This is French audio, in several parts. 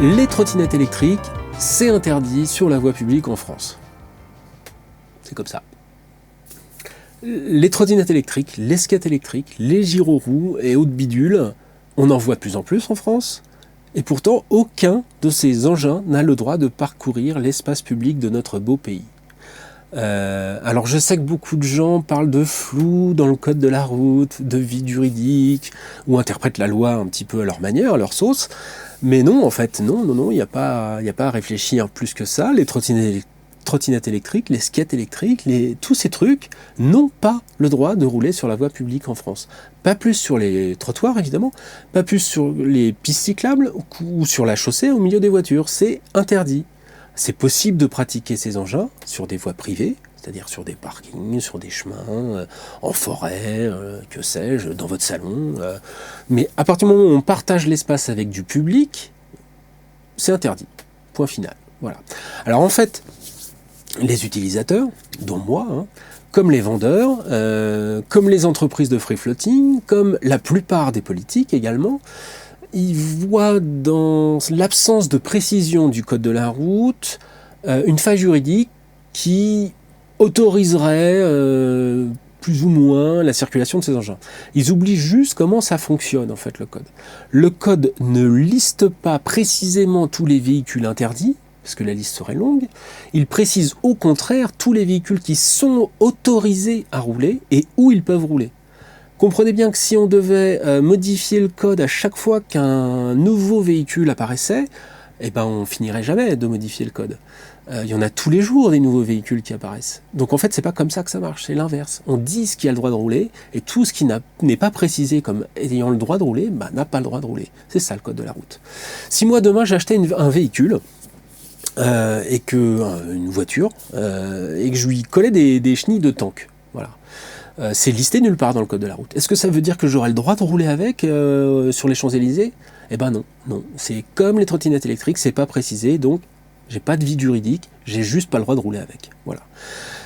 Les trottinettes électriques, c'est interdit sur la voie publique en France. C'est comme ça. Les trottinettes électriques, les skates électriques, les gyroroues et autres bidules, on en voit de plus en plus en France. Et pourtant, aucun de ces engins n'a le droit de parcourir l'espace public de notre beau pays. Alors je sais que beaucoup de gens parlent de flou dans le code de la route, de vide juridique, ou interprètent la loi un petit peu à leur manière, à leur sauce. Mais non, en fait, non, il n'y a pas à réfléchir plus que ça. Les trottinettes électriques, les skates électriques, tous ces trucs n'ont pas le droit de rouler sur la voie publique en France. Pas plus sur les trottoirs, évidemment, pas plus sur les pistes cyclables ou sur la chaussée au milieu des voitures. C'est interdit. C'est possible de pratiquer ces engins sur des voies privées, c'est-à-dire sur des parkings, sur des chemins, en forêt, que sais-je, dans votre salon. Mais à partir du moment où on partage l'espace avec du public, c'est interdit. Point final. Voilà. Alors en fait, les utilisateurs, dont moi, comme les vendeurs, comme les entreprises de free floating, comme la plupart des politiques également, ils voient dans l'absence de précision du code de la route une faille juridique qui autoriserait plus ou moins la circulation de ces engins. Ils oublient juste comment ça fonctionne en fait le code. Le code ne liste pas précisément tous les véhicules interdits, parce que la liste serait longue. Il précise au contraire tous les véhicules qui sont autorisés à rouler et où ils peuvent rouler. Comprenez bien que si on devait modifier le code à chaque fois qu'un nouveau véhicule apparaissait, on finirait jamais de modifier le code. Il y en a tous les jours des nouveaux véhicules qui apparaissent. Donc en fait, c'est pas comme ça que ça marche, c'est l'inverse. On dit ce qui a le droit de rouler, et tout ce qui n'est pas précisé comme ayant le droit de rouler, n'a pas le droit de rouler. C'est ça le code de la route. Si moi demain j'achetais un véhicule, une voiture, et que je lui collais des chenilles de tank, voilà. C'est listé nulle part dans le code de la route. Est-ce que ça veut dire que j'aurai le droit de rouler avec sur les Champs-Élysées ? Non. C'est comme les trottinettes électriques, c'est pas précisé, donc j'ai pas de vide juridique, j'ai juste pas le droit de rouler avec. Voilà.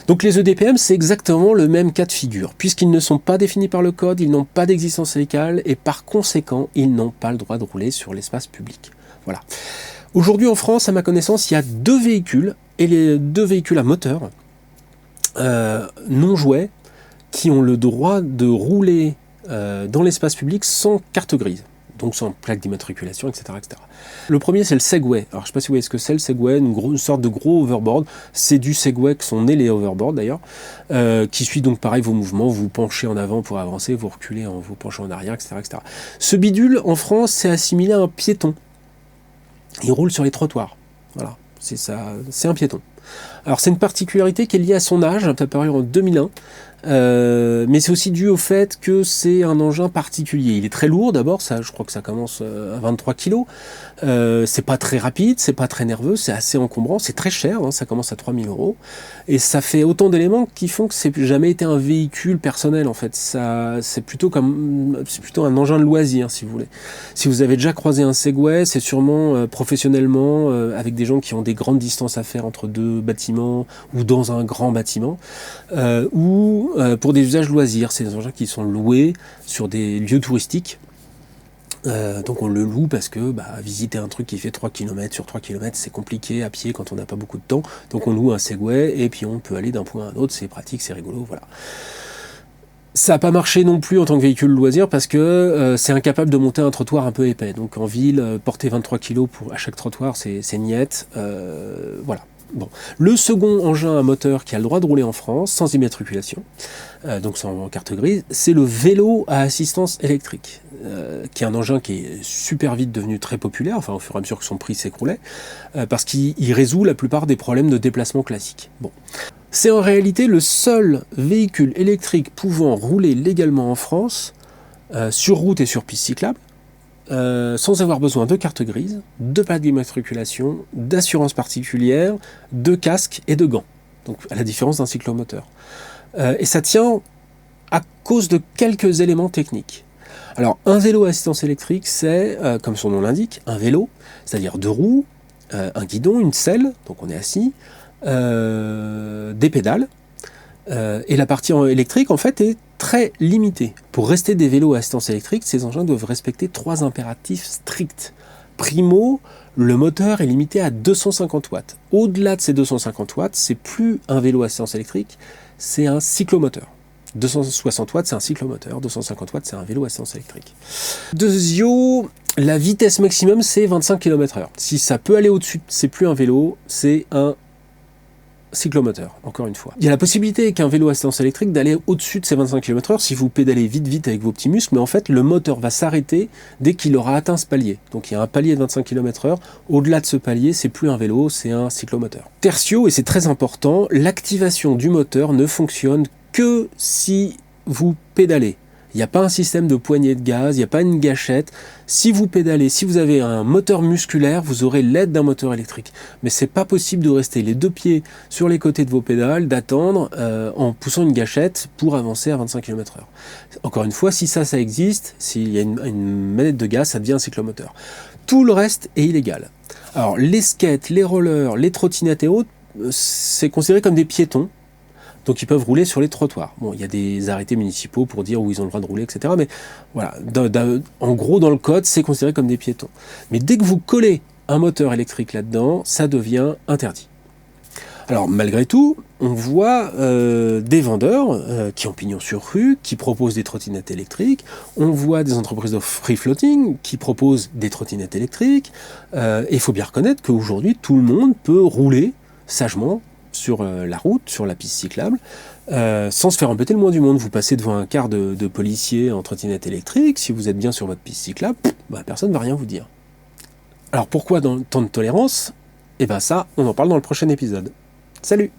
Donc les EDPM, c'est exactement le même cas de figure. Puisqu'ils ne sont pas définis par le code, ils n'ont pas d'existence légale, et par conséquent, ils n'ont pas le droit de rouler sur l'espace public. Voilà. Aujourd'hui en France, à ma connaissance, il y a 2 véhicules, et les 2 véhicules à moteur, non jouets, qui ont le droit de rouler dans l'espace public sans carte grise, donc sans plaque d'immatriculation, etc., etc. Le premier, c'est le Segway. Alors, je ne sais pas si vous voyez ce que c'est, le Segway, une sorte de gros overboard. C'est du Segway que sont nés les overboards, d'ailleurs, qui suit donc, pareil, vos mouvements. Vous penchez en avant pour avancer, vous reculez en vous penchant en arrière, etc., etc. Ce bidule, en France, c'est assimilé à un piéton. Il roule sur les trottoirs. Voilà, c'est ça, c'est un piéton. Alors, c'est une particularité qui est liée à son âge, apparu en 2001. Mais c'est aussi dû au fait que c'est un engin particulier. Il est très lourd d'abord, je crois que ça commence à 23 kg. C'est pas très rapide, c'est pas très nerveux, c'est assez encombrant, c'est très cher, ça commence à 3 000 €. Et ça fait autant d'éléments qui font que c'est jamais été un véhicule personnel en fait. C'est plutôt un engin de loisir si vous voulez. Si vous avez déjà croisé un Segway, c'est sûrement professionnellement avec des gens qui ont des grandes distances à faire entre 2 bâtiments ou dans un grand bâtiment ou pour des usages loisirs. C'est des engins qui sont loués sur des lieux touristiques. Donc on le loue parce que visiter un truc qui fait 3 km sur 3 km, c'est compliqué à pied quand on n'a pas beaucoup de temps. Donc on loue un Segway et puis on peut aller d'un point à un autre, c'est pratique, c'est rigolo, voilà. Ça n'a pas marché non plus en tant que véhicule loisir parce que c'est incapable de monter un trottoir un peu épais. Donc en ville, porter 23 kg à chaque trottoir, c'est niette. Voilà. Bon. Le second engin à moteur qui a le droit de rouler en France, sans immatriculation, donc sans carte grise, c'est le vélo à assistance électrique, qui est un engin qui est super vite devenu très populaire, au fur et à mesure que son prix s'écroulait, parce qu'il résout la plupart des problèmes de déplacement classiques. Bon. C'est en réalité le seul véhicule électrique pouvant rouler légalement en France, sur route et sur piste cyclable, sans avoir besoin de carte grise, de plaque d'immatriculation, d'assurance particulière, de casque et de gants. Donc à la différence d'un cyclomoteur. Et ça tient à cause de quelques éléments techniques. Alors un vélo à assistance électrique, c'est, comme son nom l'indique, un vélo, c'est-à-dire 2 roues, un guidon, une selle, donc on est assis, des pédales, et la partie électrique en fait est très limitée. Pour rester des vélos à assistance électrique, ces engins doivent respecter 3 impératifs stricts. Primo, le moteur est limité à 250 watts. Au-delà de ces 250 watts, c'est plus un vélo à assistance électrique, c'est un cyclomoteur. 260 watts, c'est un cyclomoteur. 250 watts, c'est un vélo à assistance électrique. Deuxio, la vitesse maximum, c'est 25 km/h. Si ça peut aller au-dessus, c'est plus un vélo, c'est un cyclomoteur, encore une fois. Il y a la possibilité avec un vélo à assistance électrique d'aller au-dessus de ces 25 km/h si vous pédalez vite avec vos petits muscles, mais en fait, le moteur va s'arrêter dès qu'il aura atteint ce palier. Donc il y a un palier de 25 km/h. Au-delà de ce palier, c'est plus un vélo, c'est un cyclomoteur. Tertio, et c'est très important, l'activation du moteur ne fonctionne que si vous pédalez. Il n'y a pas un système de poignée de gaz, il n'y a pas une gâchette. Si vous pédalez, si vous avez un moteur musculaire, vous aurez l'aide d'un moteur électrique. Mais c'est pas possible de rester les deux pieds sur les côtés de vos pédales, d'attendre en poussant une gâchette pour avancer à 25 km/h. Encore une fois, si ça existe, s'il y a une manette de gaz, ça devient un cyclomoteur. Tout le reste est illégal. Alors les skates, les rollers, les trottinettes et autres, c'est considéré comme des piétons. Donc ils peuvent rouler sur les trottoirs. Bon, il y a des arrêtés municipaux pour dire où ils ont le droit de rouler, etc. Mais voilà, en gros, dans le code, c'est considéré comme des piétons. Mais dès que vous collez un moteur électrique là-dedans, ça devient interdit. Alors malgré tout, on voit des vendeurs qui ont pignon sur rue, qui proposent des trottinettes électriques. On voit des entreprises de free floating qui proposent des trottinettes électriques. Et il faut bien reconnaître qu'aujourd'hui, tout le monde peut rouler sagement sur la route, sur la piste cyclable, sans se faire embêter le moins du monde. Vous passez devant un quart de policiers en trottinette électrique, si vous êtes bien sur votre piste cyclable, personne ne va rien vous dire. Alors pourquoi tant de tolérance ? Eh bien ça, on en parle dans le prochain épisode. Salut !